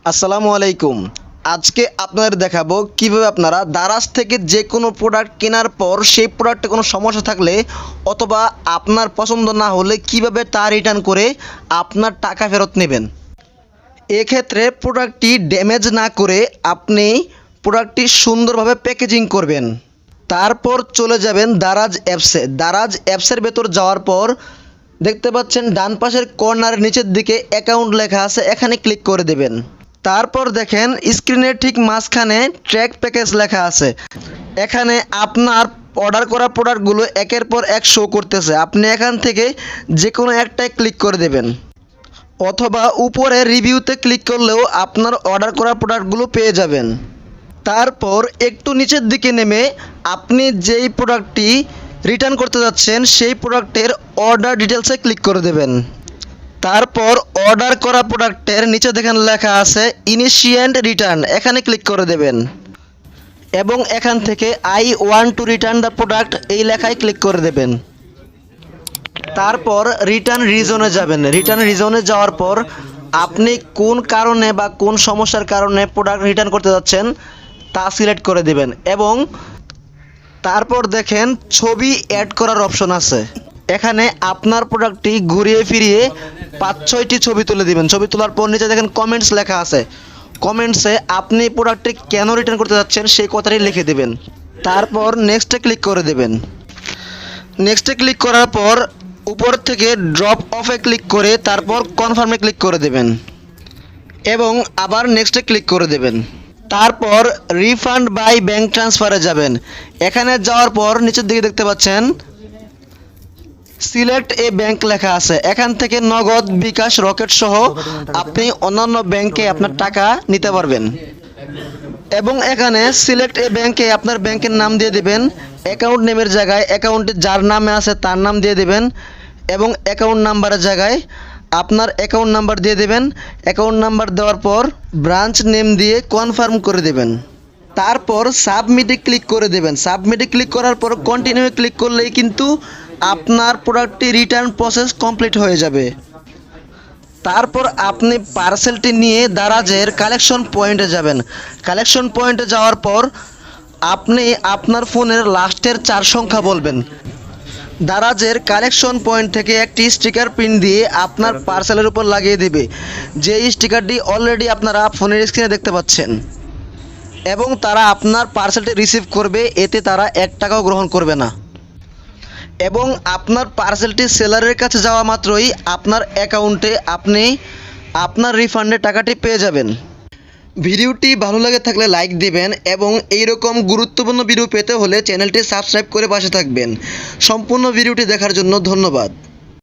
আসসালামু আলাইকুম। আজকে আপনাদের দেখাবো কিভাবে আপনারা দারাজ থেকে যে কোনো প্রোডাক্ট কেনার পর সেই প্রোডাক্টে কোনো সমস্যা থাকলে অথবা আপনার পছন্দ না হলে কিভাবে তা রিটার্ন করে আপনার টাকা ফেরত নেবেন। এক্ষেত্রে প্রোডাক্টটি ড্যামেজ না করে আপনি প্রোডাক্টটি সুন্দরভাবে প্যাকেজিং করবেন। তারপর চলে যাবেন দারাজ অ্যাপসে। দারাজ অ্যাপসের ভেতর যাওয়ার পর দেখতে পাচ্ছেন ডান পাশের কর্নারের নিচের দিকে অ্যাকাউন্ট লেখা আছে, এখানে ক্লিক করে দেবেন। তারপর দেখেন স্ক্রিনের ঠিক মাঝখানে ট্র্যাক প্যাকেজ লেখা আছে, এখানে আপনার অর্ডার করা প্রোডাক্টগুলো একের পর এক শো করতেছে। আপনি এখান থেকে যে কোনো একটায় ক্লিক করে দেবেন অথবা উপরে রিভিউতে ক্লিক করলেও আপনার অর্ডার করা প্রোডাক্টগুলো পেয়ে যাবেন। তারপর একটু নিচের দিকে নেমে আপনি যেই প্রোডাক্টটি রিটার্ন করতে যাচ্ছেন সেই প্রোডাক্টের অর্ডার ডিটেলসে ক্লিক করে দেবেন। তারপর অর্ডার করা প্রোডাক্টের নিচে দেখেন লেখা আছে ইনিশিয়েন্ট রিটার্ন, এখানে ক্লিক করে দেবেন এবং এখান থেকে I want to return the product এই লেখায় ক্লিক করে দেবেন। তারপর রিটার্ন রিজনে যাবেন। রিটার্ন রিজনে যাওয়ার পর আপনি কোন কারণে বা কোন সমস্যার কারণে প্রোডাক্ট রিটার্ন করতে যাচ্ছেন তা সিলেক্ট করে দেবেন এবং তারপর দেখেন ছবি অ্যাড করার অপশন আছে, এখানে আপনার প্রোডাক্টটি ঘুরিয়ে ফিরিয়ে 5-6টি ছবি তুলে দিবেন। ছবি তোলার পর নিচে দেখেন কমেন্টস লেখা আছে, কমেন্টসে আপনি প্রোডাক্টটি কেন রিটার্ন করতে যাচ্ছেন সেই কথাটি লিখে দেবেন। তারপর নেক্সটে ক্লিক করে দেবেন। নেক্সটে ক্লিক করার পর উপর থেকে ড্রপ অফে ক্লিক করে তারপর কনফার্মে ক্লিক করে দেবেন এবং আবার নেক্সটে ক্লিক করে দেবেন। তারপর রিফান্ড বাই ব্যাঙ্ক ট্রান্সফারে যাবেন। এখানে যাওয়ার পর নিচের দিকে দেখতে পাচ্ছেন সিলেক্ট এ ব্যাংক লেখা আছে, এখান থেকে নগদ, বিকাশ, রকেট সহ আপনি অন্যান্য ব্যাংকে আপনার টাকা নিতে পারবেন এবং এখানে সিলেক্ট এ ব্যাংকে আপনার ব্যাংকের নাম দিয়ে দেবেন। অ্যাকাউন্ট নেমের জায়গায় অ্যাকাউন্টে যার নামে আছে তার নাম দিয়ে দেবেন এবং অ্যাকাউন্ট নাম্বারের জায়গায় আপনার অ্যাকাউন্ট নাম্বার দিয়ে দেবেন। অ্যাকাউন্ট নাম্বার দেওয়ার পর ব্রাঞ্চ নেম দিয়ে কনফার্ম করে দেবেন। তারপর সাবমিটে ক্লিক করে দেবেন। সাবমিটে ক্লিক করার পর কন্টিনিউ ক্লিক করলেই কিন্তু আপনার প্রোডাক্টটি রিটার্ন প্রসেস কমপ্লিট হয়ে যাবে। তারপর আপনি পার্সেলটি নিয়ে দারাজের কালেকশন পয়েন্টে যাবেন। কালেকশন পয়েন্টে যাওয়ার পর আপনি আপনার ফোনের লাস্টের 4 সংখ্যা বলবেন। দারাজের কালেকশন পয়েন্ট থেকে একটি স্টিকার প্রিন্ট দিয়ে আপনার পার্সেলের উপর লাগিয়ে দেবে, যেই স্টিকারটি অলরেডি আপনারা ফোনের স্ক্রিনে দেখতে পাচ্ছেন এবং তারা আপনার পার্সেলটি রিসিভ করবে, এতে তারা 1 টাকাও গ্রহণ করবে না এবং আপনার পার্সেলটি সেলারের কাছে যাওয়া মাত্রই আপনার অ্যাকাউন্টে আপনি আপনার রিফান্ডের টাকাটি পেয়ে যাবেন। ভিডিওটি ভালো লাগে থাকলে লাইক দিবেন এবং এইরকম গুরুত্বপূর্ণ ভিডিও পেতে হলে চ্যানেলটি সাবস্ক্রাইব করে পাশে থাকবেন। সম্পূর্ণ ভিডিওটি দেখার জন্য ধন্যবাদ।